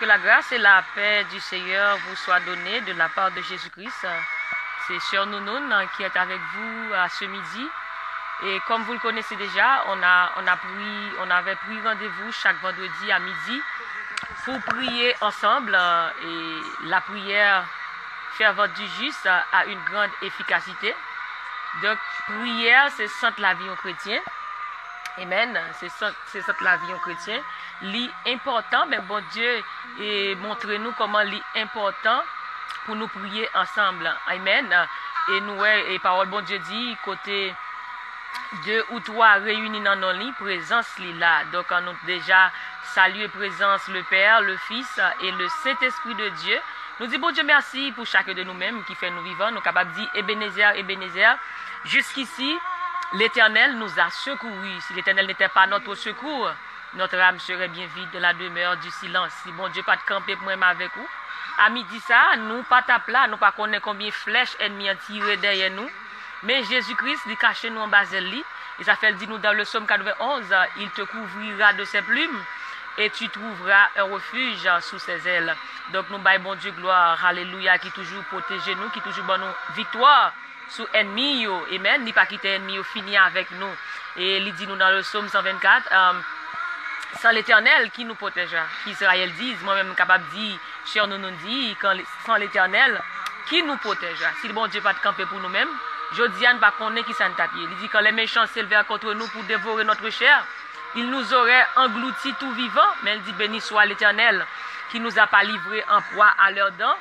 Que la grâce et la paix du Seigneur vous soient données de la part de Jésus-Christ. C'est Sœur Nounoun qui est avec vous à ce midi. Et comme vous le connaissez déjà, on avait pris rendez-vous chaque vendredi à midi pour prier ensemble. Et la prière fervente du juste a une grande efficacité. Donc, prière, c'est centre la vie en chrétien. Amen. C'est centre la vie en chrétien. L'important, mais bon Dieu, et montrez-nous comment l'important pour nous prier ensemble. Amen. Et nous, et parole bon Dieu dit, côté 2 ou 3 réunis dans nos lits, présence là. Donc, on a déjà salué présence le Père, le Fils et le Saint-Esprit de Dieu. Nous disons bon Dieu merci pour chacun de nous-mêmes qui fait nous vivants. Nous sommes capables de dire Ebenezer, Ebenezer. Jusqu'ici, l'Éternel nous a secourus. Si l'Éternel n'était pas notre secours, notre âme serait bien vide de la demeure du silence. Si bon Dieu pas de camper pour moi avec vous. À midi ça, nous pas tape là, nous pas connaît combien de flèches ennemies ont tiré derrière nous. Mais Jésus-Christ dit caché nous en bas de lui. Et ça fait dire nous dans le psaume 91, il te couvrira de ses plumes et tu trouveras un refuge sous ses ailes. Donc nous baillons bon Dieu gloire, alléluia, qui toujours protège nous, qui toujours donne nous victoire sous ennemi yo. Amen. Ni pas quitter ennemi yo fini avec nous. Et il dit nous dans le psaume 124, sans l'Éternel qui nous protégera. Qu'Israël dise, moi-même capable de dire, cher nous dit, sans l'Éternel qui nous protégera. Si le bon Dieu pas de camper pour nous-mêmes, Jodiane va connaître qui s'en tapier. Il dit quand les méchants s'élèvent contre nous pour dévorer notre chair, il nous aurait englouti tout vivant. Mais il dit béni soit l'Éternel qui nous a pas livré en proie à leurs dents.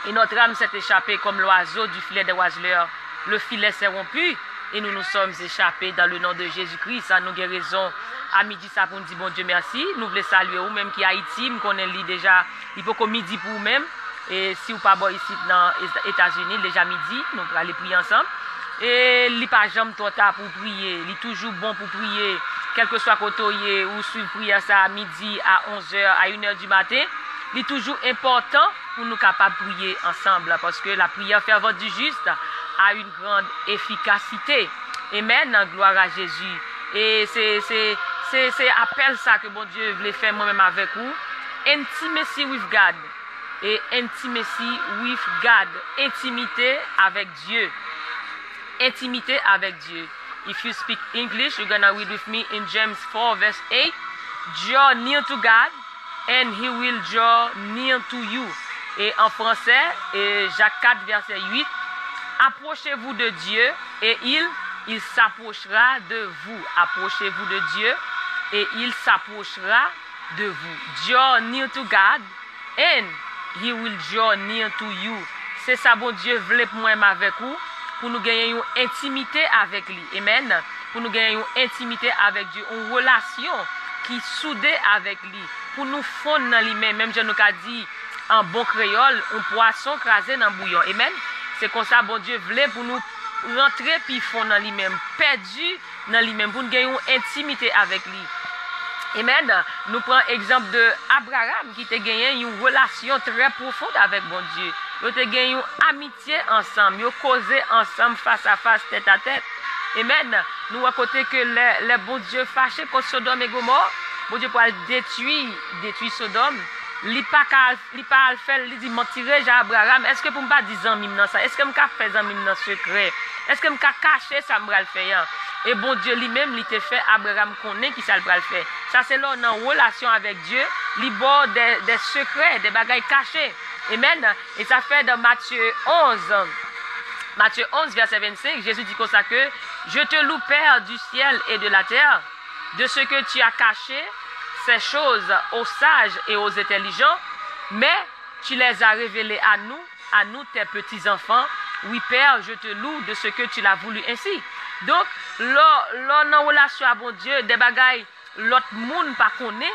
Et notre âme s'est échappée comme l'oiseau du filet des oiseleurs. Le filet s'est rompu et nous nous sommes échappés dans le nom de Jésus-Christ. Ça nous guérison à midi ça pour nous dire bon Dieu merci. Nous voulons saluer ou même qui est Haïti, nous connaissons déjà, il faut qu'au midi pour vous-même. Et si vous pas bon ici dans les États-Unis, déjà midi, nous allons aller prier ensemble. Et il n'est pas jamais trop tard pour prier. Il est toujours bon pour prier, quel que soit côté ou suivre prière ça à midi, à 11h, à 1h du matin. Il est toujours important pour nous capables de prier ensemble parce que la prière fervente du juste a une grande efficacité. Amen, gloire à Jésus. Et c'est appel ça que bon Dieu voulait faire moi-même avec vous. Intimacy with God. Et intimacy with God. Intimité avec Dieu. Intimité avec Dieu. If you speak English, you're gonna read with me in James 4 verse 8. Draw near to God and he will draw near to you. Et en français, Jacques 4 verset 8. Approchez-vous de Dieu et il s'approchera de vous. Approchez-vous de Dieu et il s'approchera de vous. Draw near to God and he will draw near to you. C'est ça bon Dieu voulait pour moi avec vous pour nous gagner une intimité avec lui. Amen. Pour nous gagner une intimité avec Dieu, une relation qui soudée avec lui. Pour nous fondre dans lui-même. Même je nous a dit en bon créole, un poisson crasé dans le bouillon. Amen. C'est comme ça bon Dieu voulait pour nous rentrer puis fondre dans lui-même, perdu dans lui-même, pour nous gagner une intimité avec lui. Amen. Nous prenons l'exemple de Abraham qui a gagné une relation très profonde avec bon Dieu. Ils ont gagné une amitié ensemble. Ils ont causé ensemble face à face, tête à tête. Amen. Nous à côté que les bon Dieu fâché contre Sodome et Gomorrhe, bon Dieu pour détruire Sodome. Il pas faire, il dit mentirer à Abraham. Est-ce que pour me pas dire en mime dans ça? Est-ce que me ka faire en mime dans secret? Est-ce que me ka cacher ça me le faire? Et bon Dieu lui-même, il te fait Abraham connaît qui ça le faire. Ça c'est là en relation avec Dieu, il bord des secrets, des bagailles cachées. Amen. Et ça fait dans Matthieu 11. Matthieu 11 verset 25, Jésus dit comme ça que je te loue Père du ciel et de la terre de ce que tu as caché ces choses aux sages et aux intelligents, mais tu les as révélées à nous tes petits-enfants. Oui, Père, je te loue de ce que tu l'as voulu ainsi. Donc, l'on en relation à bon Dieu, des bagailles, l'autre monde pas connaît.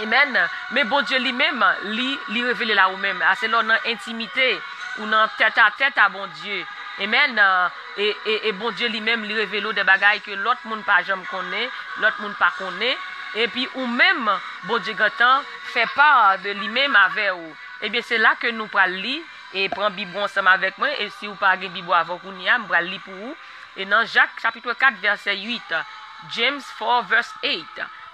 Amen. Mais bon Dieu lui-même, lui révèle là ou même. C'est là dans intimité ou dans tête à tête à bon Dieu. Amen. Et bon Dieu lui-même lui révèle des bagailles que l'autre monde pas jamais connaît, l'autre monde pas connaît. Et puis ou même bon Dieu Gantan fait part de lui-même avec vous. Eh bien c'est là que nous prenons lire et prend Bible ensemble avec moi et si vous pas de Bible avec vous, nous prenons lire pour vous. Et dans Jacques chapitre 4 verset 8, James 4 verse 8.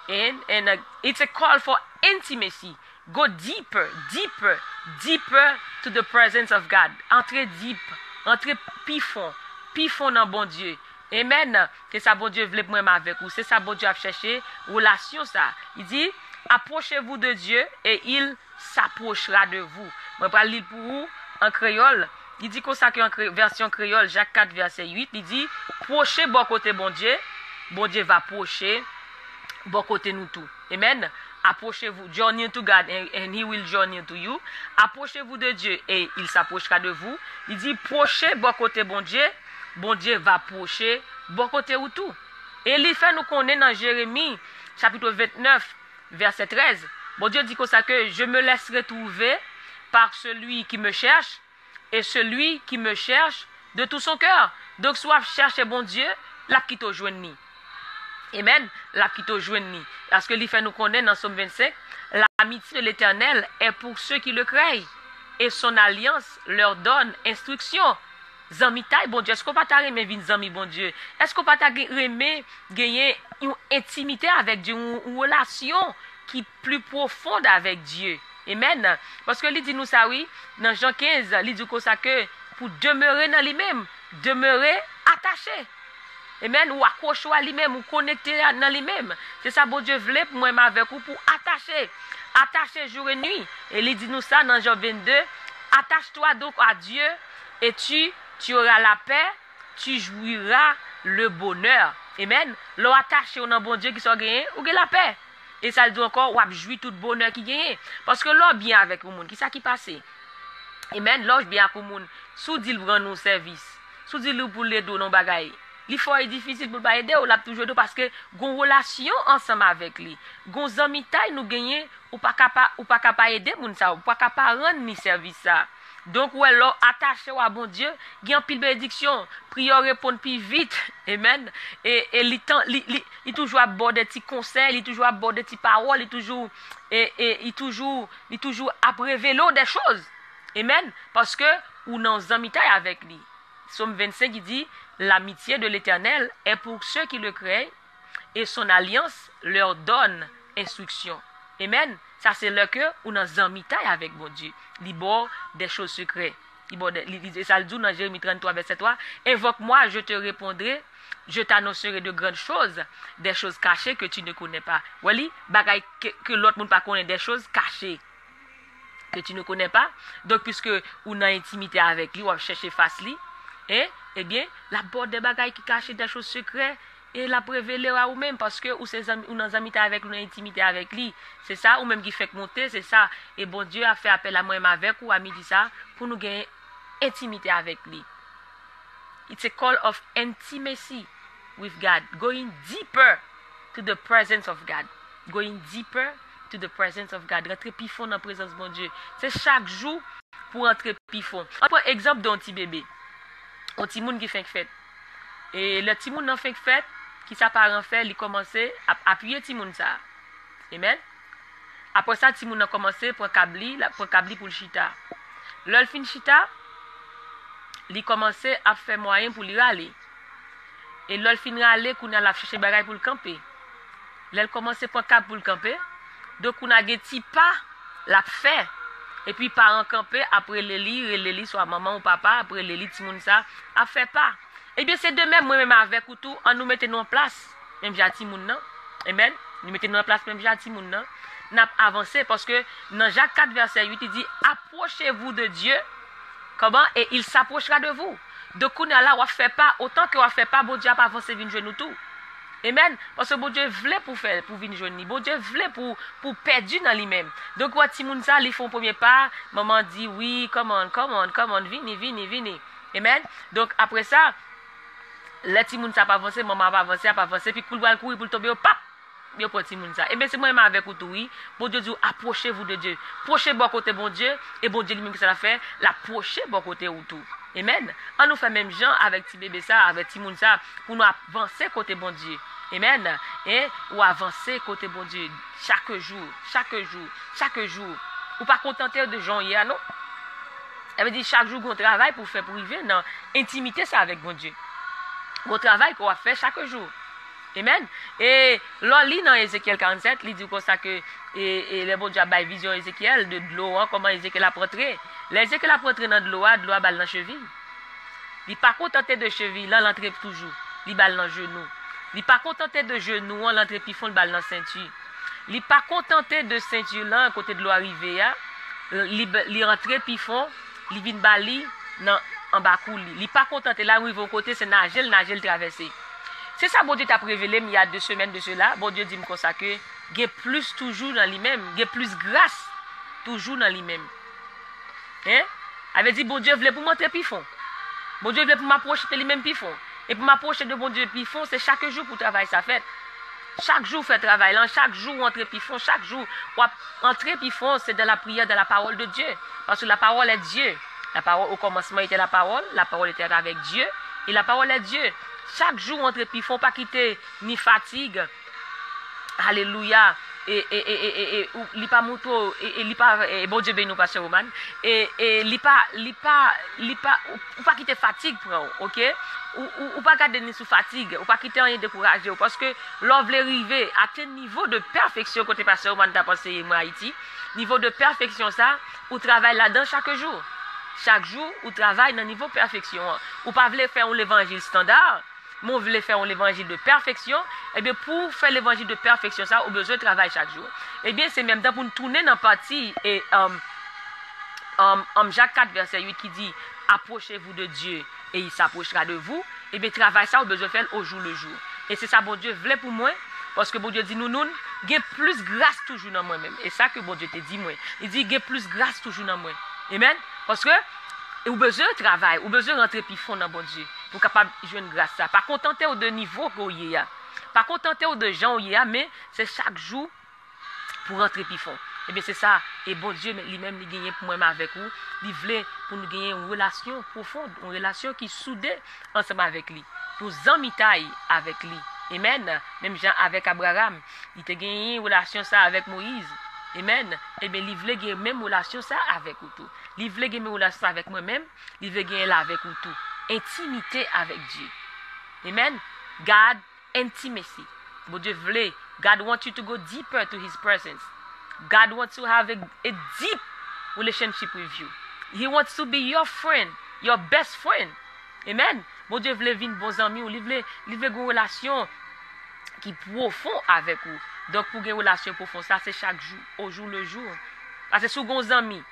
And it's a call for intimacy Go deeper, deeper, deeper to the presence of God. Entrez deep, entrez pifon dans bon Dieu. Amen. C'est ça bon Dieu voulait pour moi avec vous. C'est ça bon Dieu a cherché relation ça. Il dit approchez-vous de Dieu et il s'approchera de vous. Moi vais lire pour vous en créole. Il dit comme ça en version créole Jacques 4 verset 8, il dit prochez bon côté bon Dieu va approcher bon côté nous tout. Amen. Approchez-vous, draw near to God and he will draw near to you. Approchez-vous de Dieu et il s'approchera de vous. Il dit prochez bon côté bon Dieu va approcher bon côté ou tout. Et il fait nous connaître dans Jérémie chapitre 29 verset 13. Bon Dieu dit comme ça que je me laisserai trouver par celui qui me cherche et celui qui me cherche de tout son cœur. Donc soit chercher bon Dieu, la qui te joindre. Amen. La qui te joindre. Parce que il fait nous connaître dans Somme 25, l'amitié de l'Éternel est pour ceux qui le craignent et son alliance leur donne instruction. Zami taille bon Dieu, est-ce qu'on pas t'aimer vin zami bon Dieu? Est-ce qu'on pas t'aimer gagner une intimité avec Dieu, une relation qui est plus profonde avec Dieu? Amen. Parce que il dit nous ça oui, dans Jean 15, il dit comme ça que pour demeurer dans lui-même, demeurer attaché. Amen. Ou accrocher à lui-même, ou connecter dans lui-même. C'est ça bon Dieu voulait pour moi avec vous pour attacher. Attacher jour et nuit. Et il dit nous ça dans Jean 22, attache-toi donc à Dieu et tu auras la paix, tu jouiras le bonheur. Amen. L'on attaché au bon Dieu qui soit gagné, ou la paix. Et ça dit encore, ou jouir tout bonheur qui gagne. Parce que l'on bien avec le monde, qui ça qui passe? Amen. L'on bien avec le monde, sous dit rend nous service, sous dit pour les deux non bagaille. L'effort est difficile pour pas aider, ou l'a toujours parce que gon relation ensemble avec lui. Gon zamitaille nous gagner ou pas capable aider moun ça, ou pas capable rendre ni service ça. Donc, ouais, là, attaché à bon Dieu, il y a une pile bénédiction, prière répondre plus vite, amen. Et il toujours aborde des petits conseils, il toujours aborde des petites paroles, il toujours après vélo des choses, amen. Parce que, ou non, amitié avec lui. Somme 25, il dit, l'amitié de l'Éternel est pour ceux qui le craignent et son alliance leur donne instruction. Amen. Ça, c'est le cœur ou dans amitié avec mon Dieu. Il bord des choses secrètes. Ça le dit dans Jérémie 33, verset 3. Invoque-moi, je te répondrai. Je t'annoncerai de grandes choses, des choses cachées que tu ne connais pas. Wali, bagay que l'autre monde pas connaît, des choses cachées que tu ne connais pas. Donc, puisque on a intimité avec lui, on va chercher face lui, eh bien, la bord des bagailles qui cachent des choses secrètes, et la révéler à vous-même parce que ou dans amitié avec lui, intimité avec lui. C'est ça, ou même qui fait monter, c'est ça. Et bon Dieu a fait appel à moi-même avec ou à midi ça pour nous gagner intimité avec lui. It's a call of intimacy with God. Going deeper to the presence of God. Going deeper to the presence of God. Rentrer plus fond dans la présence de mon Dieu. C'est chaque jour pour rentrer plus fond. On prend exemple d'un petit bébé. Un petit monde qui fait fête. Et le petit monde dans fait fête, qui sa parent fait, il commence à appuyer petit monde ça. Amen. Après ça, petit monde a commencé pour câbli pour le chita. L'ol fin chita, il commence à faire moyen pour lui râler. Et l'ol fin râler qu'on a la chercher bagay pour le camper. L'ol commence pour câble pour le camper. Donc on a des petits pas la fait. Et puis parents camper après les lits soit maman ou papa après les lits petit monde ça a fait pas. Eh bien, c'est de même, moi-même avec ou tout, on nous mettons en place, même Jati Moun. Amen. Nous mettons en place, même Jati Moun. Nous avons avancé parce que dans Jacques 4, verset 8, il dit approchez-vous de Dieu. Comment? Et il s'approchera de vous. Donc, on est là, on ne fait pas, autant que on ne fait pas, bon Dieu a pas avancé, venir jouer nous tout. Amen. Parce que bon Dieu voulait pour venir jouer nous. Bon Dieu voulait pour perdre dans lui-même. Donc, quand Timoun ça, ils font premier pas, maman dit oui, come on, vini. Amen. Donc, après ça, les petits moun ça pas avancer, maman pas avancer, puis pour le courir pour tomber au pap, bien pour petit moun ça. Et bien c'est moi-même avec vous tout oui. Bon Dieu dit approchez-vous de Dieu. Approchez bon côté bon Dieu et bon Dieu lui-même qui ça l'a fait, l'approcher bon côté ou tout. Amen. On nous fait même gens avec petit bébé ça, avec petit moun ça pour nous avancer côté bon Dieu. Amen. Et ou avancer côté bon Dieu chaque jour. Ou pas contenter de gens hier non. Elle veut dire chaque jour qu'on travaille pour faire pour arriver dans intimité ça avec bon Dieu. Au travail qu'on va faire chaque jour. Amen. Et là, lit dans Ézéchiel 47, il dit comme ça que et le bon Dieu a bail vision Ézéchiel de l'eau, comment Ézéchiel a porté. L'Ézéchiel a porté dans de l'eau a balle dans cheville. Il pas contenté de cheville, là l'entrée toujours. Il balle dans genou. Il pas contenté de genou, on l'entrée puis fond le balle dans ceinture. Il pas contenté de ceinture là à côté de l'eau arrivée, il rentre puis fond, il vient bali dans en bas couli. Il pas contenté là où il va côté c'est nager le traverser. C'est ça bon Dieu t'a révélé il y a 2 semaines de cela. Bon Dieu dit me comme ça que il y a plus toujours dans lui-même, il y a plus grâce toujours dans lui-même. Hein? Avait dit bon Dieu voulait pour monter puis fond. Bon Dieu voulait pour m'approcher de lui-même puis fond. Et pour m'approcher de bon Dieu puis fond, c'est chaque jour pour travailler ça fait. Chaque jour fait travail là, chaque jour entrer puis fond, chaque jour entrer puis fond, c'est de la prière, de la parole de Dieu. Parce que la parole est Dieu. La parole au commencement était la parole était avec Dieu et la parole est Dieu. Chaque jour entrer puis fond, pas quitter ni fatigue. Alléluia. Et li pas moto et li pas bon Dieu béni nous pasteur Roman et li pas ou pas quitter fatigue prend OK ou pas garder ni sous fatigue ou pas quitter rien décourager parce que l'on veut arriver à tel niveau de perfection côté pasteur Roman t'a pensé moi Haïti niveau de perfection ça ou travaille là-dedans chaque jour ou travaille dans niveau perfection ou pas veut faire l'évangile standard. Mon voulait faire l'évangile de perfection, et bien pour faire l'évangile de perfection ça, on a besoin de travailler chaque jour. Et bien c'est même temps pour nous tourner dans la partie et Jacques 4 verset 8 qui dit approchez-vous de Dieu et il s'approchera de vous. Et bien travail ça on a besoin de faire au jour le jour. Et c'est ça bon Dieu voulait pour moi parce que bon Dieu dit nous il y a plus grâce toujours dans moi-même. Et ça que bon Dieu te dit moi. Il dit il y a plus grâce toujours dans moi. Amen. Parce que ou besoin de travail, ou besoin de rentrer plus fond dans bon Dieu pour capable jouer une grâce ça. Pas contenter au de niveau qu'on y a. Pas contenter au de gens y a mais c'est chaque jour pour rentrer plus fond. Et bien c'est ça et bon Dieu lui-même il gagne pour moi avec vous, il voulait pour nous gagner une relation profonde, une relation qui soudée ensemble avec lui. Pour zamitaille avec lui. Amen. Même Jean avec Abraham, il a gagné une relation ça avec Moïse. Amen. Et bien, il veut gagner même relation ça avec vous tout. Il veut gagner relation avec moi-même. Il veut gagner là avec vous tout. Intimité avec Dieu. Amen. God intimacy. Bon Dieu veut. God wants you to go deeper to His presence. God wants to have a deep relationship with you. He wants to be your friend, your best friend. Amen. Bon Dieu veut vivre bons amis. Il veut une relation qui profond avec vous. Donc pour une relation profonde, ça c'est chaque jour, au jour le jour. Parce que si vous avez amis,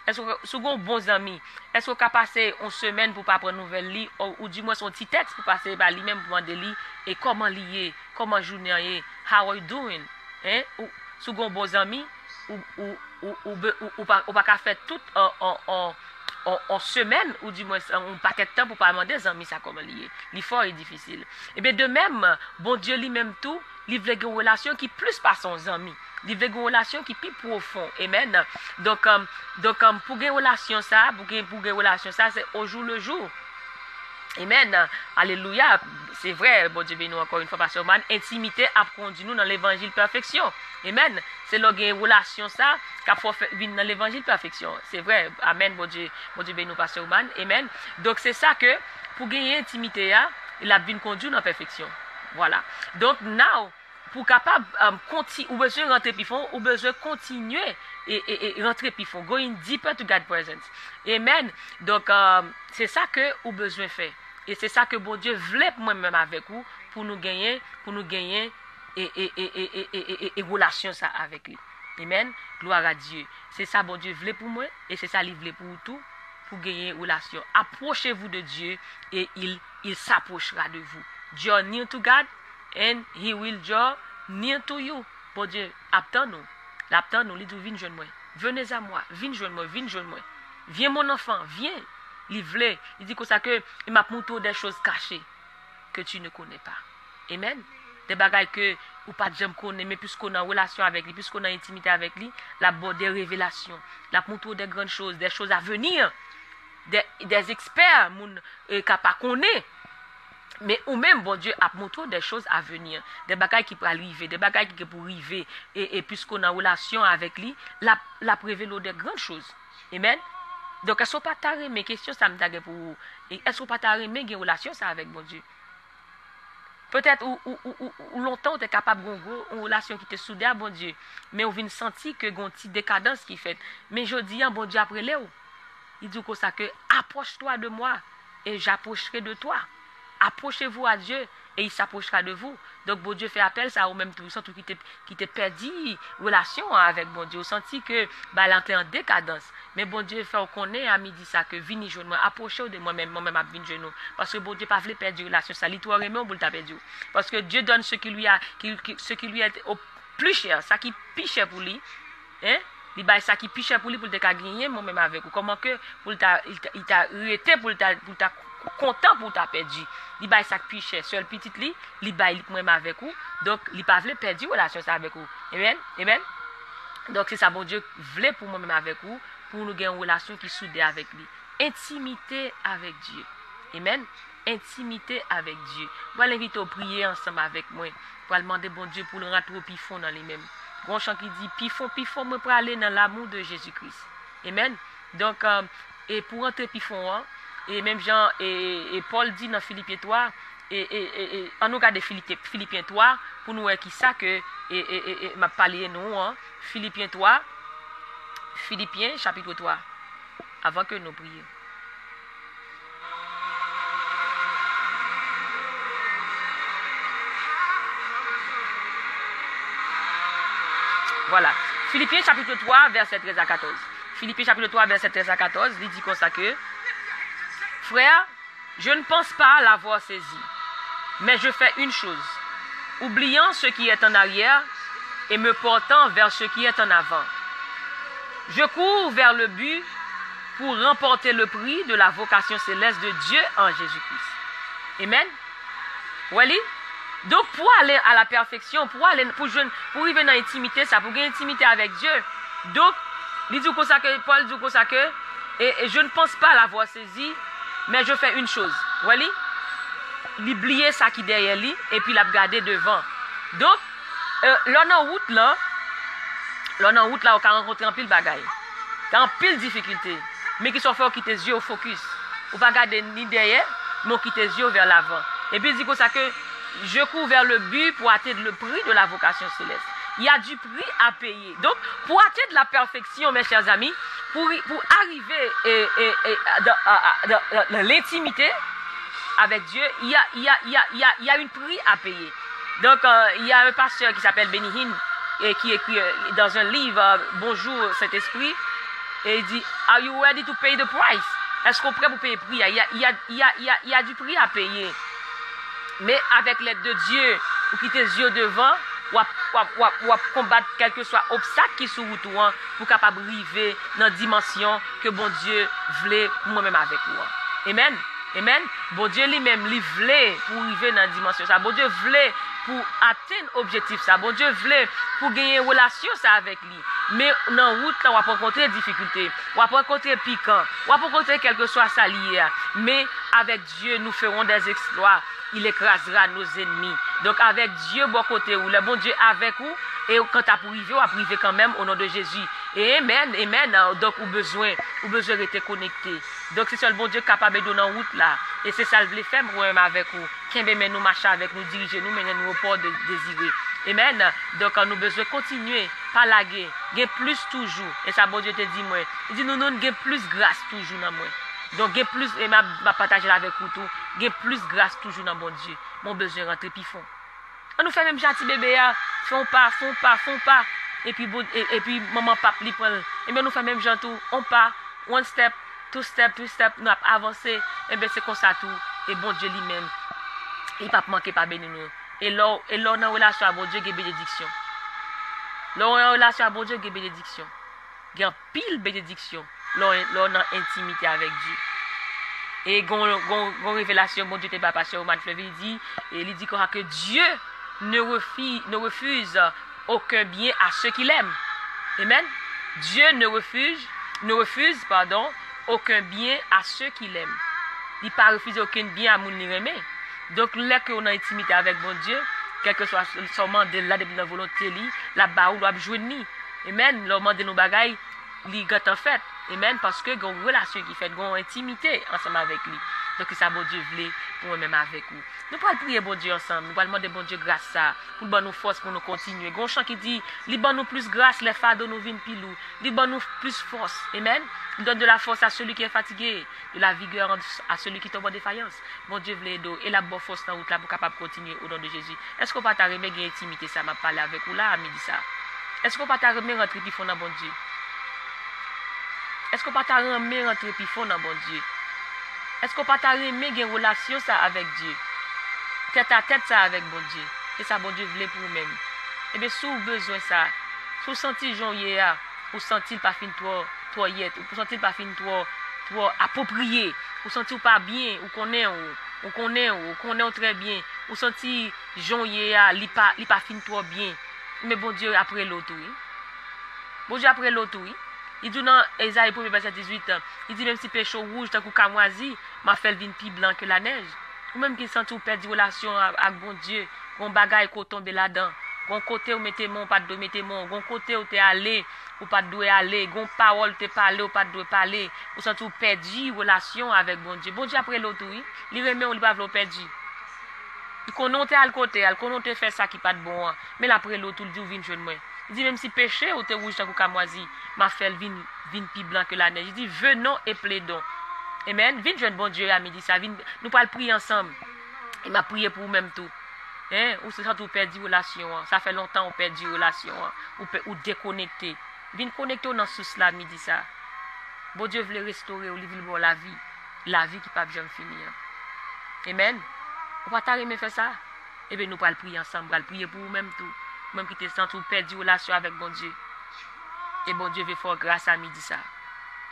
est-ce que vous avez bons amis, est-ce que vous avez passé une semaine pour pas prendre nouvelle lit ou du moins son petit texte pour passer par lui-même pour demander lui et comment lier, comment journée, how are you doing, hein? Ou si vous avez bons amis ou pas faire tout en semaine ou du moins un paquet de temps pour pas demander des amis ça comment lier. L'effort est difficile. Et bien de même, bon Dieu lui-même tout, il veut une relation qui plus pas son ami. Il veut une relation qui plus profond. Amen. Donc pour une relation ça, c'est au jour le jour. Amen. Alléluia. C'est vrai, bon Dieu béni encore une fois, Pasteur Man. Intimité a conduit nous dans l'évangile perfection. Amen. C'est là une relation ça qui a venir dans l'évangile perfection. C'est vrai. Amen, bon Dieu béni Pasteur Man. Amen. Donc c'est ça que pour gagner intimité, il a bien conduit dans la perfection. Voilà. Donc now, pour capable continuer, ou besoin de rentrer plus fond, ou besoin de continuer et rentrer plus fond. Going deeper to God's presence. Amen. Donc c'est ça que vous besoin de faire. Et c'est ça que bon Dieu voulait moi-même avec vous pour nous gagner et relation ça avec lui. Amen. Gloire à Dieu. C'est ça bon Dieu voulait pour moi et c'est ça il voulait pour tout pour gagner relation. Approchez-vous de Dieu et il s'approchera de vous. Draw near to God and he will draw near to you. Bon Dieu, attends-nous, il dit viens joindre moi. Venez à moi, viens joindre moi. Viens mon enfant, viens. Il voulait, il dit comme ça que il m'a montré des choses cachées que tu ne connais pas. Amen. Des bagailles que ou pas de jamais connaît mais puisqu'on est en relation avec lui, puisqu'on est en intimité avec lui, la bonne des révélations, la montre des grandes choses, des choses à venir, des experts moun capable connaître. Mais ou même bon Dieu a montré des choses à venir, des bagailles qui pour arriver, des bagailles qui pour arriver et puisqu'on est en relation avec lui, la révèle des grandes choses. Amen. Donc est-ce pas taré mes questions ça me t'a pour vous. Est-ce pas taré mes relation ça avec bon Dieu? Peut-être ou longtemps, tu es capable d'avoir une relation qui te soudée à bon Dieu. Mais on vient sentir que une petite décadence qui fait. Mais je dis, bon Dieu après Léo. Il dit comme ça que approche-toi de moi et j'approcherai de toi. Approchez-vous à Dieu et il s'approchera de vous. Donc, bon Dieu fait appel ça au même tout, sans tout qui te perdu relation avec bon Dieu. Vous senti que l'entrée en décadence. Mais bon Dieu fait qu'on est à midi ça que vini jeune moi, approchez de moi-même à venir jeune. Parce que bon Dieu pas voulu perdre relation ça, lui toi remet on t'a perdu. Parce que Dieu donne ce qui lui est au plus cher, ça qui plus cher pour lui. Hein? Il bail ça qui plus cher pour lui pour te gagner moi-même avec vous. Comment que pour il t'a arrêté pour t'a content pour t'a perdu. Il bail ça plus cher seul petit li, il bail moi-même avec vous. Donc il pas voulu perdre relation ça avec vous. Amen. Amen. Donc c'est ça bon Dieu voulait pour moi-même avec vous pour nous gagner une relation qui soudée avec lui. Intimité avec Dieu. Amen. Intimité avec Dieu. Je vais l'inviter à prier ensemble avec moi. Pour demander bon Dieu pour le rentrer au pifon dans les mêmes. Grand chant qui dit pifon, moi pour aller dans l'amour de Jésus-Christ. Amen. Donc, et pour rentrer pifon, et même Jean et Paul dit dans Philippiens 3, et en nous regarde Philippiens 3, pour nous qui ça que, m'a parlé nous, Philippiens 3, Philippiens chapitre 3, avant que nous prions. Voilà. Philippiens chapitre 3, verset 13 à 14. Philippiens chapitre 3, verset 13 à 14, il dit comme ça que, frère, je ne pense pas l'avoir saisi, mais je fais une chose, oubliant ce qui est en arrière et me portant vers ce qui est en avant. Je cours vers le but pour remporter le prix de la vocation céleste de Dieu en Jésus-Christ. Amen. Voilà. Donc pour aller à la perfection, pour arriver dans l'intimité, ça pour gagner intimité avec Dieu. Donc, il dit comme ça que Paul dit comme ça que et je ne pense pas l'avoir saisi, mais je fais une chose. Voilà. Il oublier ça qui derrière lui et puis l'a regarder devant. Donc là en route là, on a rencontré un pile bagaille. En pile difficulté, mais qui sont fait quitter les yeux au focus. Ou pas garder ni derrière, mais quitter les yeux vers l'avant. Et puis il dit comme ça que je cours vers le but pour atteindre le prix de la vocation céleste. Il y a du prix à payer. Donc, pour atteindre la perfection, mes chers amis, pour arriver dans l'intimité avec Dieu, il y a un prix à payer. Donc, il y a un pasteur qui s'appelle Benny Hinn et qui écrit dans un livre Bonjour Saint-Esprit, et il dit, Are you ready to pay the price? Est-ce qu'on est prêt pour payer le prix? Il y a du prix à payer. Mais avec l'aide de Dieu, ou quitter les yeux devant, ou combattre quel que soit obstacle qui sont autour, pour capable arriver dans la dimension que bon Dieu voulait pour moi-même avec moi. Amen. Amen. Bon Dieu lui-même, il voulait pour arriver dans la dimension ça. Bon Dieu voulait pour atteindre l'objectif ça. Bon Dieu voulait pour gagner une relation ça avec lui. Mais dans la route, là, on va rencontrer des difficultés, on va rencontrer piquant, on va rencontrer quelque chose ça lié. Mais avec Dieu, nous ferons des exploits. Il écrasera nos ennemis. Donc avec Dieu, bon côté où le bon Dieu avec vous, et quand tu as privé, on va priver quand même au nom de Jésus. Et amen, amen. Donc, ou besoin d'être connecté. Donc, c'est ça le bon Dieu capable de donner en route là. Et c'est ça le voulait faire moi-même avec vous. Qui mais nous marcher avec nous, diriger nous, mener nous au port de désirer. Amen. Donc, nous besoin de continuer, pas laguer. Gagner plus toujours. Et ça, bon Dieu te dit moi. Il dit nous gagner plus grâce toujours dans moi. Donc, gagner plus, et m'a partager avec vous tout. Gagner plus grâce toujours dans mon Dieu. Mon besoin de rentrer puis fond. On nous fait même gentil bébé, font pas. Et puis maman pape li prend. Et bien nous fait même gentil, on part, one step, two step, nous avancer. Et bien c'est comme ça tout. Et bon Dieu lui-même, il pas manquer pas bénir nous. Et là dans relation à bon Dieu, il y a bénédiction. Là dans relation à bon Dieu, il y a bénédiction. Il y a pile bénédiction. Là dans intimité avec Dieu. Et gon révélation, bon Dieu te pas passer au man fleuve, il dit que Dieu ne refuse aucun bien à ceux qui l'aiment. Amen. Dieu ne refuse aucun bien à ceux qui l'aiment. Il ne pas refuser aucun bien à mon aimé. Donc là que on a intimité avec bon Dieu, quel que soit seulement de la volonté là-bas où doit jouer ni. Amen. Le monde de nos bagailles, li gâte en fait. Amen. Parce que gon relation qui fait gon intimité ensemble avec lui. Donc, ça, bon Dieu, voulait pour nous-mêmes avec vous. Nous pouvons prier, bon Dieu, ensemble. Nous pouvons demander, bon Dieu, grâce ça, pour nous force, pour nous continuer. Gon chant qui dit, liban nous plus grâce, les fardeaux nous viennent pilou. Liban nous plus force. Amen. Il donne de la force à celui qui est fatigué, de la vigueur à celui qui tombe en défaillance. Bon Dieu, voulait aider. Et la bonne force dans la route là pour capable continuer au nom de Jésus. Est-ce qu'on peut t'arriver à intimité ça, m'a parlé avec vous là, à midi ça? Est-ce qu'on peut t'arriver à rentrer plus fond dans bon Dieu? Est-ce qu'on peut t'arriver à rentrer plus fond dans bon Dieu? Est-ce qu'on peut t'arriver à une relation ça avec Dieu? Tête à tête ça avec bon Dieu. Et ça, bon Dieu, voulait pour vous-même. Eh bien, si vous avez besoin ça, si vous sentez janvier, vous sentez pas fin trop yet, vous sentez pas fin trop approprié, vous sentez pas bien, vous connaissez très bien, vous sentez janvier, li pas fin trop bien. Mais bon Dieu, après l'autre, oui. Bon Dieu, après l'autre, oui. Il dit dans Esaïe 1 verset 18, il dit même si péché rouge, tant que camoisi, m'a fait le vin plus blanc que la neige. Ou même qui sent ou perdre relation avec bon Dieu, qu'on bagaille qu'on tombe là-dedans. Gon côté ou mettez mon, pas de mettez mon. Gon côté ou t'es allé, ou pas de aller. Gon parole t'es parlé, ou pas de parler. Ou sent ou perdu relation avec bon Dieu. Bon Dieu après l'autre, oui. Il remet ou il va vouloir perdu. Il connaît à côté, il connaît faire ça qui pas de bon. Mais après l'autre, il dit ou vin jeune moi. Il dit même si péché ou t'es rouge tant que camoisi, m'a fait vin plus blanc que la neige. Il dit venons et plaidons. Amen. Vin jeune bon Dieu à midi ça. Nous pas le prier ensemble. Il m'a prié pour vous-même tout. Hein? Ou c'est ça ou perdu relation. Ça fait longtemps on perdu relation. Ou déconnecté. Vin connecter dans sous la midi ça. Bon Dieu voulait restaurer ou il veut la vie. La vie qui pas jamais finir. Amen. On va t'arrêter faire ça. Eh bien nous pas le prier ensemble, on va le prier pour vous-même tout. Même qui te sent ou perdu relation avec bon Dieu. Et bon Dieu veut faire grâce à midi ça.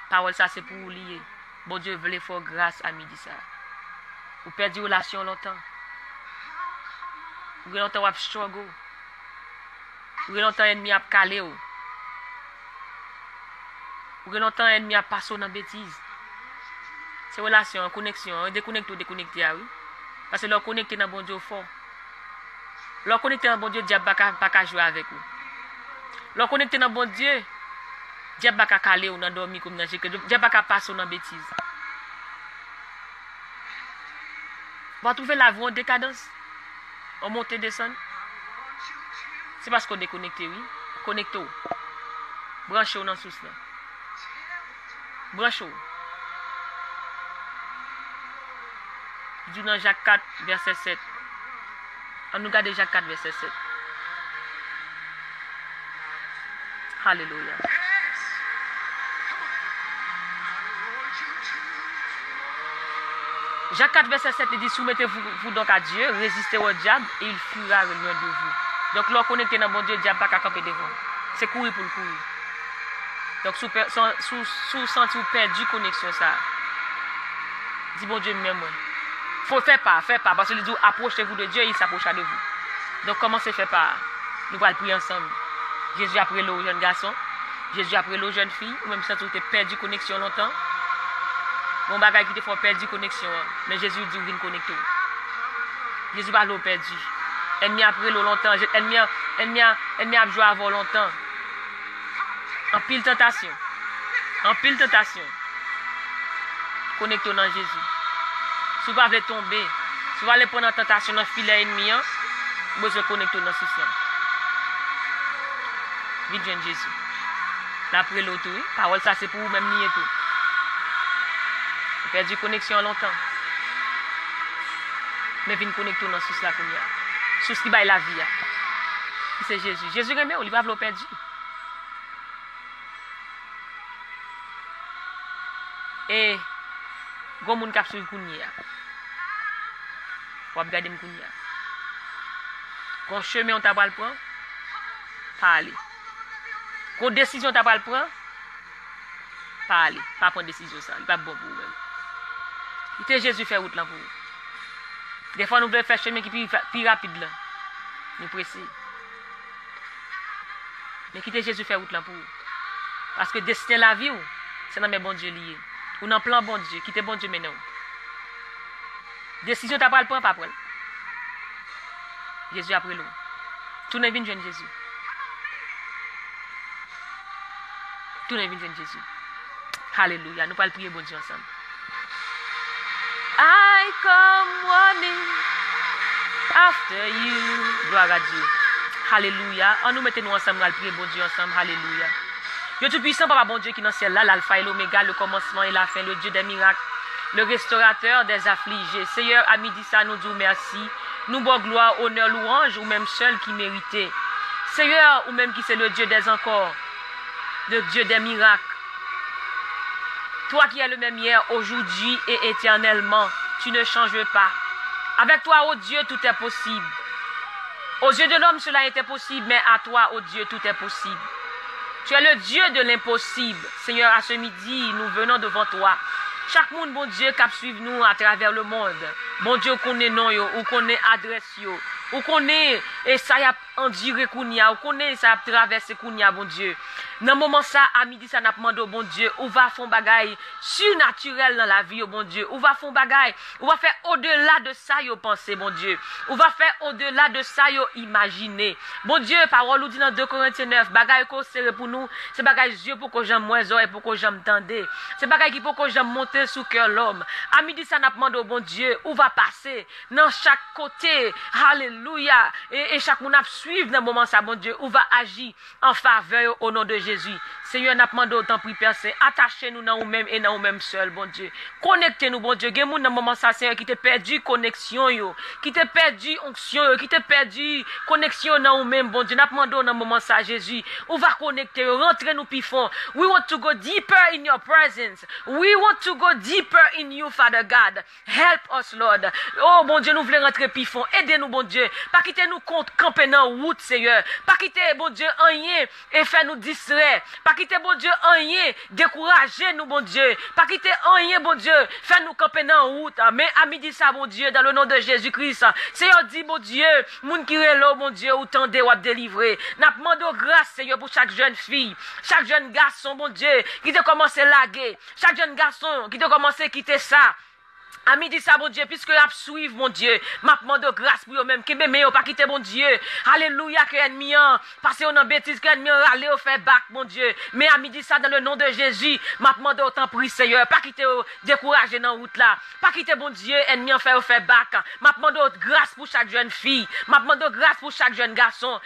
Parole ça c'est pour vous lier. Bon Dieu voulait faire grâce à midi ça. Vous perdez relation longtemps. Vous avez longtemps à struggle. Vous avez longtemps ennemi à caler. Vous avez longtemps ennemi à passer dans bêtise. C'est relation, connexion, déconnecté ou déconnecté oui. Parce que leur connecté dans bon Dieu fort. Leur connecté dans bon Dieu, diable pas jouer avec vous. Leur connecté dans bon Dieu, diable pas caler ou dans dormir comme dans diable pas passer dans bêtise. Vous trouver la vie en décadence, en montée descend. C'est parce qu'on est déconnecté, oui. Connecté. Branchez dans sous là. Branchez. Dit dans Jacques 4, verset 7. On nous regarde Jacques 4, verset 7. Alléluia. Jacques 4, verset 7, il dit soumettez-vous donc à Dieu, résistez au diable et il fuira loin de vous. Donc, l'on connecté dans bon Dieu, le diable n'a pas camper devant. C'est courir pour le courir. Donc, sous senti ou perdu connexion, ça. Dis bon Dieu, même moi. Faut faire pas. Parce que il dit approchez-vous de Dieu, il s'approchera de vous. Donc, commencez à faire pas. Nous allons prier ensemble. Jésus a pris le jeune garçon. Jésus a pris le jeune fille. Ou même si tu as perdu connexion longtemps. Mon bagage qui te fait perdre connexion. Mais Jésus dit qu'il connecter. Jésus va l'eau perdu. Ennemi a pris l'eau longtemps. Ennemi a joué avant longtemps. En pile tentation. Connectez dans Jésus. Si vous voulez tomber, si vous allez prendre en tentation dans le filet ennemi, vous devez connecter dans ce système. Vite, jeune Jésus. Là, après l'autre, parole, ça c'est pour vous même nier tout. Vous perdu connexion longtemps. Mais venez connecter dans ce système. Sous ce qui baille la vie. C'est Jésus. Jésus remet, il va vous perdre. Et, gros moun kap suivi kounya. Ou regarder m'kounya. Quand chemin on t'a pas le prendre, pas aller. Quand décision t'a pas le prendre, pas aller, pas prendre décision ça, il pas bon pour vous. Quittez Jésus faire route là pour vous. Des fois nous voulons faire chemin qui plus rapide là. Nous pressés. Mais quittez Jésus faire route là pour vous. Parce que destin la vie c'est dans mes bon Dieu lié. Ou dans plan bon Dieu, quittez bon Dieu maintenant. Décision t'as pas le prendre pas prendre. Jésus a pris l'eau. Tournez vite jeune Jésus. Tournez vite jeune Jésus. Alléluia. Nous allons prier bon Dieu ensemble. I come running after you. Gloire à Dieu. Alléluia. On nous mettons nous ensemble à prier, bon Dieu, ensemble. Alléluia. Dieu Tout-Puissant, Papa, bon Dieu, qui est dans le ciel là, l'alpha et l'oméga, le commencement et la fin, le Dieu des miracles, le restaurateur des affligés. Seigneur, à midi, ça nous dit merci. Nous bon gloire, honneur, louange, ou même seul qui méritait. Seigneur, ou même qui c'est le Dieu des encore, le Dieu des miracles. Toi qui es le même hier, aujourd'hui et éternellement, tu ne changes pas. Avec toi, ô Dieu, tout est possible. Aux yeux de l'homme, cela était possible, mais à toi, ô Dieu, tout est possible. Tu es le Dieu de l'impossible. Seigneur, à ce midi, nous venons devant toi. Chaque monde, bon Dieu, qui suit nous à travers le monde. Bon Dieu, qu'on est non, ou qu'on est adresse, ou qu'on est, et ça y a enduré kounia, ou qu'on est, ça a traversé kounia, bon Dieu. Dans le moment ça, à midi, ça n'a pas demandé, bon Dieu, ou va faire un bagay surnaturel dans la vie, bon Dieu. Ou va faire un bagay, ou va faire au-delà de ça, yo penser, bon Dieu. Ou va faire au-delà de ça, yo imaginer. Bon Dieu, parole ou dit dans 2 Corinthiens 9, bagay ko serré pour nous, c'est bagay Dieu pour que j'aime moins et pour que j'aime tendez. C'est bagay qui pour que j'aime monter sous cœur l'homme. À midi, ça n'a pas demandé, bon Dieu, ou va passer dans chaque côté, alléluia, et chaque monde a suivre dans le moment ça, bon Dieu, ou va agir en faveur au nom de Jésus. Seigneur, n'a pas demandé autant prier, Père Saint, attachez-nous dans nous-mêmes et dans nous-mêmes seuls, bon Dieu. Connectez-nous, bon Dieu. Gen moun dans le moment ça, Seigneur, qui t'a perdu connexion, yo, qui t'a perdu onction, yo, qui t'a perdu connexion dans nous-mêmes, bon Dieu. N'a pas demandé dans le moment ça, Jésus. Ou va connecter, rentrer nous pifon. We want to go deeper in your presence. We want to go deeper in you, Father God. Help us, Lord. Oh, bon Dieu, nous voulons rentrer pifon. Aidez-nous, bon Dieu. Pas quitter nous camper dans route, Seigneur. Pas quitter, bon Dieu, rien et faire nous distraire. Pas quitter, bon Dieu, rien, décourager nous, bon Dieu. Pas quitter rien, bon Dieu, faire nous camper dans route. Mais à midi ça, bon Dieu, dans le nom de Jésus-Christ. Seigneur dit, bon Dieu, moun qui est là, bon Dieu, ou tendez ou délivrer. N'a demandé grâce, Seigneur, pour chaque jeune fille, chaque jeune garçon, bon Dieu, qui te commencé à laguer. Chaque jeune garçon qui te commencé à quitter ça. À midi ça, bon Dieu, puisque la suivre, mon Dieu, m'a demandé grâce pour eux-mêmes, que mes meilleurs pas quitter, bon Dieu. Alléluia, que ennemi, parce qu'on a bêtise, que ennemi, aller au faire bac, mon Dieu. Mais à midi ça, dans le nom de Jésus, m'a demandé autant pour Seigneur, pas quitter, décourager dans la route là. Pas quitter, bon Dieu, ennemi, en faire au faire bac. M'a demandé grâce pour chaque jeune fille. M'a demandé grâce pour chaque jeune garçon.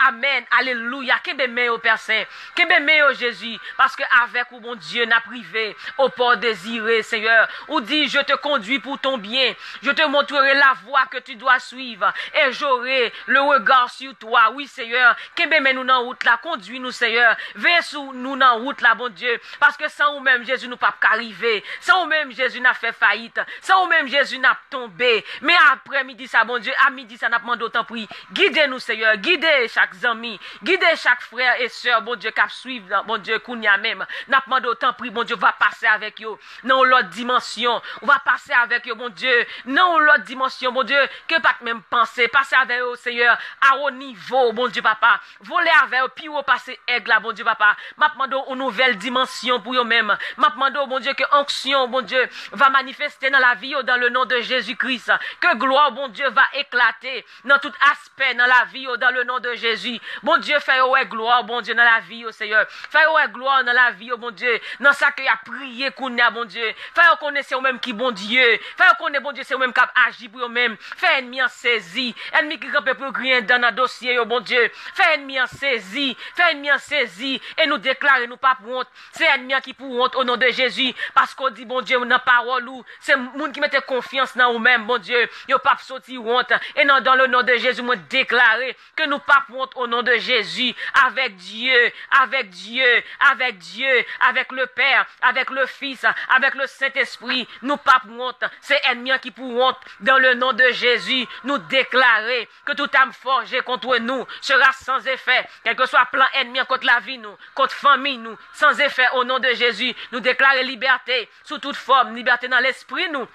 Amen, alléluia, que mes meilleurs, Père Saint, que mes meilleurs, Jésus, parce que avec ou, bon Dieu, n'a privé au port désiré, Seigneur, ou dit, je te conduis pour ton bien. Je te montrerai la voie que tu dois suivre et j'aurai le regard sur toi. Oui, Seigneur. Kembe men nous dans route là. Conduis-nous, Seigneur. Viens sous nous dans route là, bon Dieu. Parce que sans nous-mêmes, Jésus nous pas arriver. Sans nous-mêmes, Jésus n'a fait faillite. Sans nous-mêmes, Jésus n'a tombé. Mais après midi, ça, bon Dieu, à midi, ça n'a pas d'autant prix. Guidez-nous, Seigneur. Guidez chaque ami. Guidez chaque frère et sœur, bon Dieu, qui suivent, bon Dieu, kounya même. N'a pas d'autant prix, bon Dieu, va passer avec eux dans l'autre dimension. On va passer avec eux, bon Dieu, non l'autre dimension, bon Dieu, que pas même penser, passer avec eux, Seigneur, à haut niveau, bon Dieu, papa, voler avec eux, puis passer aigle là, bon Dieu, papa, m'a demandé une nouvelle dimension pour eux-mêmes, m'a demandé, bon Dieu, que onction, bon Dieu, va manifester dans la vie, dans le nom de Jésus-Christ, que gloire, bon Dieu, va éclater dans tout aspect, dans la vie, dans le nom de Jésus, bon Dieu, fais ouais gloire, bon Dieu, dans la vie, Seigneur, fais ouais gloire dans la vie, bon Dieu, dans ça que y a prié, qu'on a, bon Dieu, fais connaître eux-mêmes qui, bon Dieu, fais qu'on est bon Dieu, c'est eux-mêmes qui agit pour eux-mêmes. Fais ennemi en saisie. Ennemi qui campe pour rien dans le dossier, bon Dieu. Fais ennemi en saisie. Fais ennemi en saisie. Et nous déclarer, nous pas pour honte. C'est ennemi qui pour honte au nom de Jésus. Parce qu'on dit, bon Dieu, dans la parole, c'est monde qui mette confiance dans eux-mêmes, bon Dieu. Yo pas sorti honte. Et non, dans le nom de Jésus, moi déclarer que nous pas pour honte au nom de Jésus. Avec Dieu, avec Dieu, avec Dieu, avec le Père, avec le Fils, avec le Saint-Esprit. Nous pas pour honte. C'est ennemi qui pour honte dans le nom de Jésus nous déclarer que toute âme forgée contre nous sera sans effet, quel que soit plan ennemi contre la vie nous, contre famille nous, sans effet au nom de Jésus. Nous déclarer liberté sous toute forme, liberté dans l'esprit nous,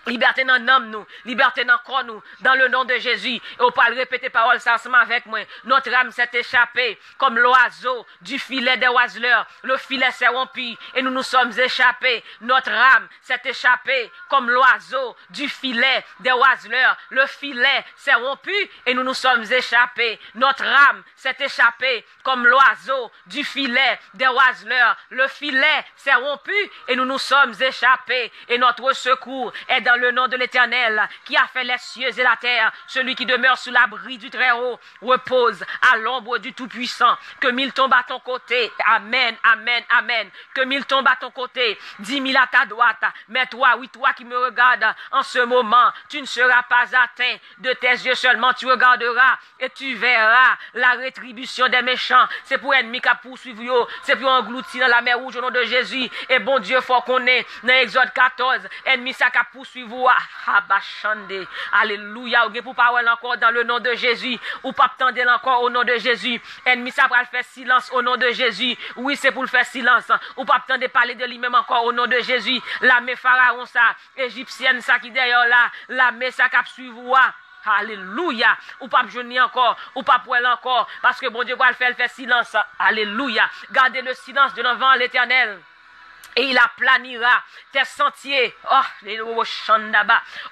liberté dans l'âme nous, liberté dans le corps nous, dans le nom de Jésus. Et on parle répéter parole ça ensemble avec moi. Notre âme s'est échappée comme l'oiseau du filet des oiseleurs. Le filet s'est rompu et nous nous sommes échappés. Notre âme s'est échappée comme l'oiseau du filet des oiseleurs. Le filet s'est rompu et nous nous sommes échappés. Notre âme s'est échappée comme l'oiseau du filet des oiseleurs. Le filet s'est rompu et nous nous sommes échappés. Et notre secours est dans dans le nom de l'Éternel, qui a fait les cieux et la terre, celui qui demeure sous l'abri du Très-Haut, repose à l'ombre du Tout-Puissant. Que 1000 tombent à ton côté. Amen, amen, amen. Que 1000 tombent à ton côté, 10 000 à ta droite. Mais toi, oui, toi qui me regardes en ce moment, tu ne seras pas atteint de tes yeux seulement. Tu regarderas et tu verras la rétribution des méchants. C'est pour ennemi qui a poursuivi, c'est pour engloutir dans la mer rouge au nom de Jésus. Et bon Dieu, faut qu'on ait dans Exode 14, ennemi ça qui a poursuivi. Alléluia. Ou pour parole encore dans le nom de Jésus. Ou pas attendre encore au nom de Jésus. Ennemi ça va faire silence au nom de Jésus. Oui, c'est pour le faire silence. Ou pas attendre parler de lui-même encore au nom de Jésus. L'armée pharaon ça, égyptienne ça qui derrière là, l'armée ça qui a suivi. Alléluia. Ou pas jeûner encore, ou pas poêler encore, parce que bon Dieu va le faire silence. Alléluia. Gardez le silence devant l'Éternel. Et il aplanira tes sentiers. Oh,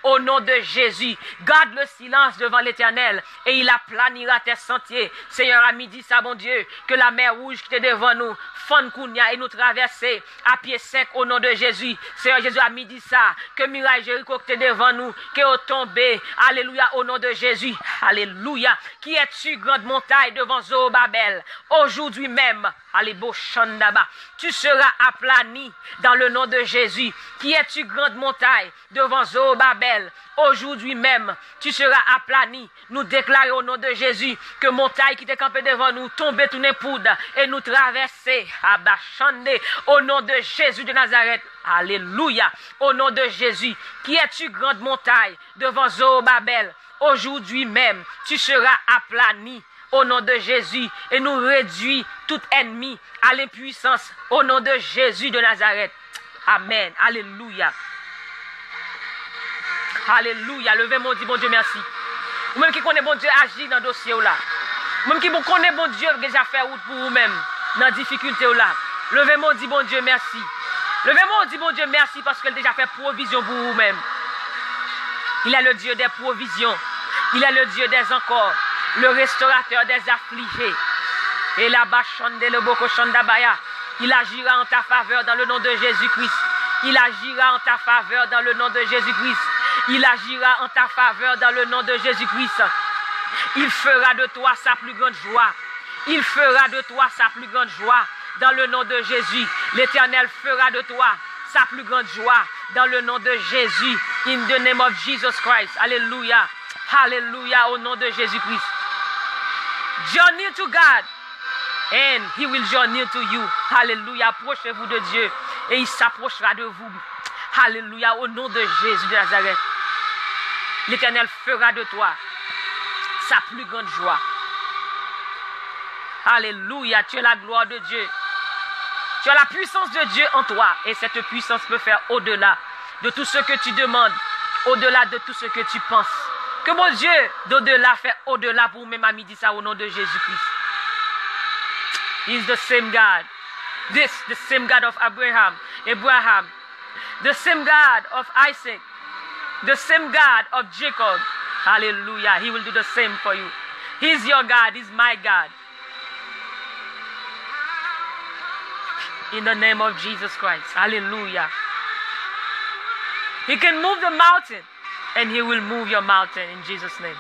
au nom de Jésus, garde le silence devant l'Éternel. Et il aplanira tes sentiers. Seigneur, à midi, ça, bon Dieu, que la mer rouge qui est devant nous, Fonkounia, et nous traverser à pied sec au nom de Jésus. Seigneur Jésus, à midi, ça, que miraille Jéricho qui est devant nous, qui est tombé. Alléluia, au nom de Jésus. Alléluia. Qui es-tu, grande montagne devant Zorobabel? Aujourd'hui même, Allébo Shandaba, tu seras aplani dans le nom de Jésus. Qui es-tu, grande montagne devant Zorobabel? Aujourd'hui même, tu seras aplani. Nous déclarons au nom de Jésus que montagne qui était campée devant nous, tomber tout les poudres et nous traverser. Abachande, au nom de Jésus de Nazareth. Alléluia. Au nom de Jésus. Qui es-tu, grande montagne devant Zorobabel? Aujourd'hui même, tu seras aplani. Au nom de Jésus, et nous réduit tout ennemi à l'impuissance. Au nom de Jésus de Nazareth. Amen. Alléluia. Alléluia. Levez-moi, dit bon Dieu merci. Ou même qui connaît bon Dieu agit dans le dossier là. Ou même qui connaît bon Dieu déjà fait route pour vous-même dans la difficulté là. Levez-moi, dit bon Dieu merci. Levez-moi, dit bon Dieu merci parce qu'il a déjà fait provision pour vous-même. Il est le Dieu des provisions. Il est le Dieu des encore. Le restaurateur des affligés. Et là-bas, il agira en ta faveur dans le nom de Jésus-Christ. Il agira en ta faveur dans le nom de Jésus-Christ. Il agira en ta faveur dans le nom de Jésus-Christ. Il fera de toi sa plus grande joie. Il fera de toi sa plus grande joie dans le nom de Jésus. L'Éternel fera de toi sa plus grande joie dans le nom de Jésus. In the name of Jesus Christ. Alléluia. Alléluia au nom de Jésus-Christ. Draw near to God and He will draw near to you. Alléluia. Approchez-vous de Dieu et il s'approchera de vous. Alléluia. Au nom de Jésus de Nazareth. L'Éternel fera de toi sa plus grande joie. Alléluia. Tu es la gloire de Dieu. Tu as la puissance de Dieu en toi. Et cette puissance peut faire au-delà de tout ce que tu demandes. Au-delà de tout ce que tu penses. Que mon Dieu d'au-delà fait au-delà pour même à midi ça au nom de Jésus-Christ. He is the same God. The same God of Abraham. The same God of Isaac. The same God of Jacob. Hallelujah. He will do the same for you. He's your God. He's my God. In the name of Jesus Christ. Hallelujah. He can move the mountain. And He will move your mountain in Jesus' name.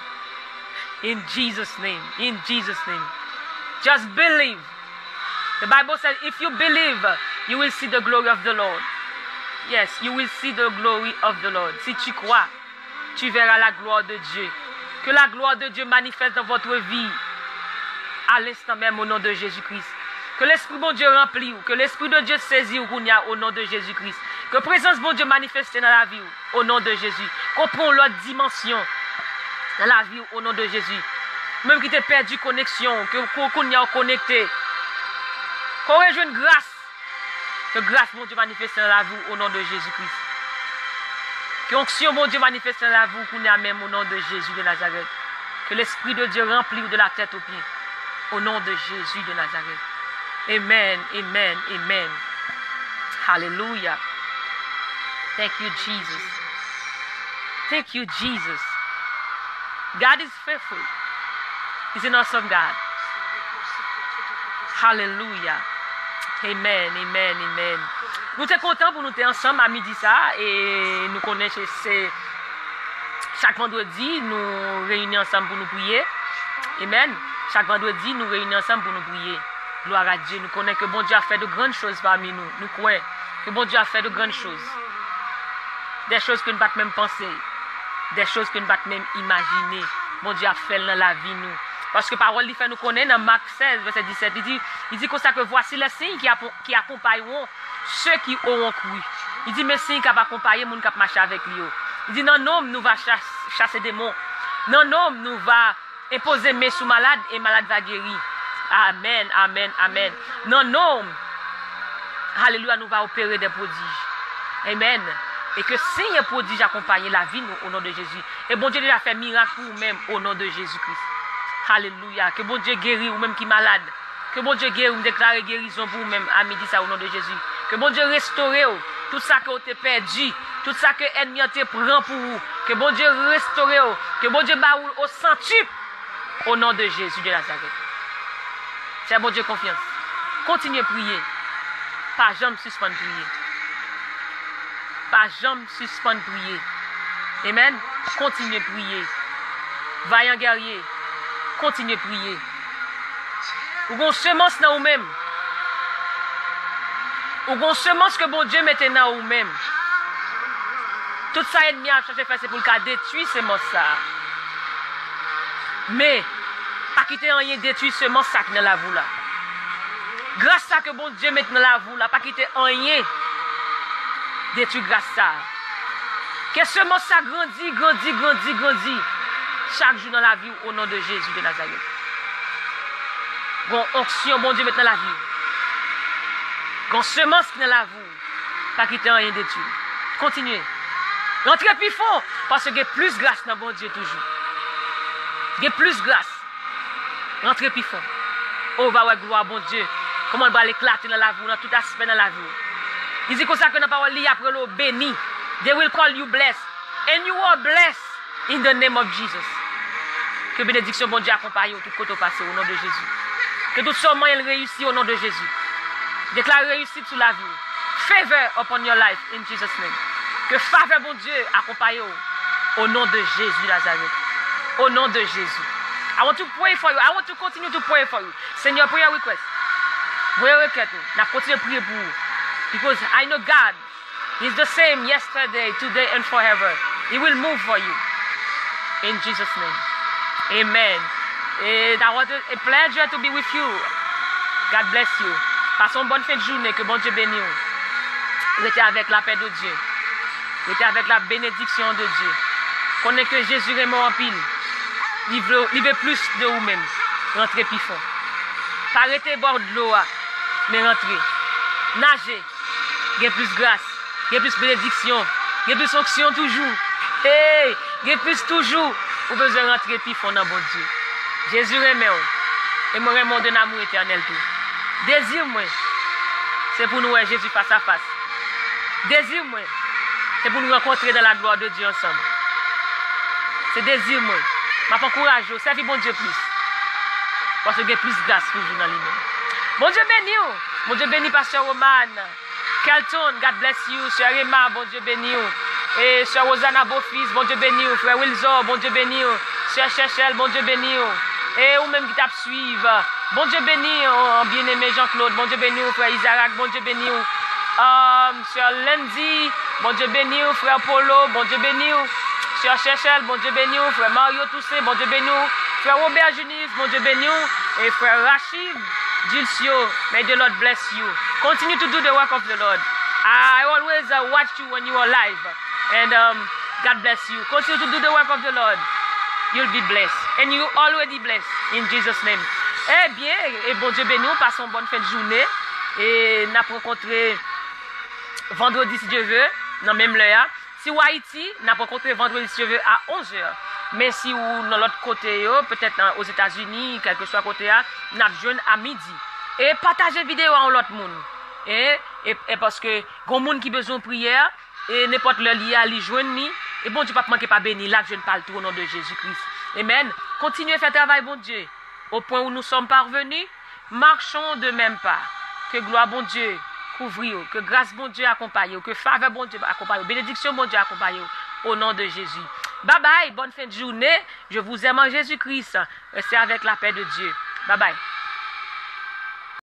In Jesus' name. In Jesus' name. Just believe. The Bible says if you believe, you will see the glory of the Lord. Yes, you will see the glory of the Lord. Si tu crois, tu verras la gloire de Dieu. Que la gloire de Dieu manifeste dans votre vie à l'instant même au nom de Jésus-Christ. Que l'Esprit bon Dieu remplit ou que l'Esprit de Dieu saisit au nom de Jésus-Christ. Que la présence bon Dieu manifeste dans la vie au nom de Jésus. Qu'on prend l'autre dimension dans la vie au nom de Jésus. Même qui t'a perdu connexion, qu'on y a connecté. Qu'on rejoue une grâce. Que grâce bon Dieu manifeste dans la vie au nom de Jésus-Christ. Que onction bon Dieu manifeste dans la vie qu'on y a même au nom de Jésus de Nazareth. Que l'Esprit de Dieu remplit de la tête aux pieds. Au nom de Jésus de Nazareth. Amen, amen, amen. Hallelujah. Thank you, Jesus. Thank you, Jesus. God is faithful. He's an awesome God. Hallelujah. Amen, amen, amen. Nous sommes contents pour nous être ensemble à midi ça et nous connaissons chaque vendredi nous réunissons ensemble pour nous prier. Amen. Chaque vendredi nous réunissons ensemble pour nous prier. Gloire à Dieu. Nous connaissons que bon Dieu a fait de grandes choses parmi nous. Nous croyons que bon Dieu a fait de grandes choses. Des choses que nous ne pouvons même penser. Des choses que nous ne pouvons même imaginer. Bon Dieu a fait dans la vie nous. Parce que parole il fait nous connaître dans Marc 16, verset 17. Il dit comme ça que voici les signes qui accompagneront ceux qui auront cru. Il dit mes signes qui accompagner les gens qui marchent avec lui. Il dit non, non, nous va chasser des démons. Non, non, nous va imposer main sous malade et malade va guérir. Amen, amen, amen. Non, non. Alléluia, nous va opérer des prodiges. Amen. Et que signe et prodige accompagne la vie nous, au nom de Jésus. Et bon Dieu déjà fait miracle pour vous-même au nom de Jésus-Christ. Alléluia. Que bon Dieu guérit ou même qui est malade. Que bon Dieu guérit ou déclare guérison pour vous-même à midi ça au nom de Jésus. Que bon Dieu restaure tout ça que vous avez perdu. Tout ça que l'ennemi te prend pour vous. Que bon Dieu restaure. Que bon Dieu baoule au centuple au nom de Jésus de Nazareth. C'est bon Dieu confiance. Continuez à prier. Pas jamais suspendre prier. Pas jamais suspendre prier. Amen. Continuez à prier. Vaillant guerrier. Continuez à prier. Ou une semence dans vous-même. Ou une semence que bon Dieu mette dans vous-même. Tout ça ennemi a cherché faire c'est pour le détruire semence ça. Mais pas quitter rien détruire semence ça dans la vous là. Grâce à que bon Dieu mette dans la vous là, pas quitter rien détruire grâce à ça. Que semence ça grandit chaque jour dans la vie au nom de Jésus de Nazareth. Bon onction bon Dieu mette dans la vie. Bon semence dans la vous, pas quitter rien détruire. Continuez. Rentrez plus fort parce qu'il y a plus grâce dans bon Dieu toujours. Il y a plus grâce. Rentrez plus fort. Oh, va ouais, gloire bon Dieu. Comment on va l'éclater dans la vie, dans tout aspect dans la vie. Il dit comme ça que dans la parole, il après l'eau béni. They will call you blessed. And you are blessed in the name of Jesus. Que bénédiction bon Dieu accompagne tout côté passé au nom de Jésus. Que tout son moyen réussit au nom de Jésus. Déclare réussite sur la vie. Favor upon your life in Jesus' name. Que faveur bon Dieu accompagne au nom de Jésus Nazareth. Au nom de Jésus. I want to pray for you. I want to continue to pray for you. Seigneur, prayer request. Prayer request. N'a continué à prier pour vous. Because I know God is the same yesterday, today, and forever. He will move for you. In Jesus' name. Amen. And I want a pleasure to be with you. God bless you. Passons une bonne fin de journée. Que bon Dieu bénisse. Restez avec la paix de Dieu. Restez avec la bénédiction de Dieu. Connaissez que Jésus est mort en pile. Vivez plus de vous-même. Rentrez plus fort. Pas arrêtez bord de l'eau, mais rentrez. Nagez. Il y a plus grâce. Il y a plus bénédiction. Il y a plus onction toujours. Hey, il y a plus toujours. Vous besoin de rentrer plus fort dans bon Dieu. Jésus aime. Et moi, je donne un amour éternel tout. Désir, moi, c'est pour nous Jésus face à face. Désir, moi, c'est pour nous rencontrer dans la gloire de Dieu ensemble. C'est désir, moi. Je m'encourage, servez bon Dieu plus. Parce qu'il y a plus de grâce pour vous dans lui-même. Bon Dieu béni. Bon Dieu béni, Pasteur Roman. Kelton, God bless you. Sœur Emma, bon Dieu béni. Et Sœur Rosanna Beaufils, bon Dieu béni. Frère Wilson, bon Dieu béni. Sœur Chechel, bon Dieu béni. Et ou même qui t'a suivi. Bon Dieu béni, bien-aimé Jean-Claude. Bon Dieu béni, frère Isaac, bon Dieu béni. Sœur Lindsay, bon Dieu béni. Frère Polo, bon Dieu béni. Sœur Chechel, bon Dieu béni. Frère Mario Toussé, bon Dieu béni. Frère Robert Junis, bon Dieu béni. Et frère Rachid Gilsio, may the Lord bless you. Continue to do the work of the Lord. I always watch you when you are live. And God bless you. Continue to do the work of the Lord. You'll be blessed. And you already blessed. In Jesus' name. Eh bien, et bon Dieu béni, passons bonne fin de journée. Et nous avons rencontré vendredi, si Dieu veut, dans même l'heure. Si ou Haïti, nous avons rencontré vendredi, si Dieu veut, à 11h. Mais si ou dans l'autre côté, peut-être aux États-Unis, quel que soit côté, nous avons joué à midi. Et partagez vidéo à l'autre monde. Et parce que, il y a des gens qui ont besoin de prière, et n'importe le lié à lui joindre, et bon Dieu, pas manquer pas béni, là que je ne parle tout au nom de Jésus-Christ. Amen. Continuez à faire travail, bon Dieu. Au point où nous sommes parvenus, marchons de même pas. Que gloire bon Dieu couvre, que grâce bon Dieu accompagne, que faveur bon Dieu accompagne, bénédiction bon Dieu accompagne au nom de Jésus. Bye bye, bonne fin de journée. Je vous aime en Jésus-Christ. Restez avec la paix de Dieu. Bye bye.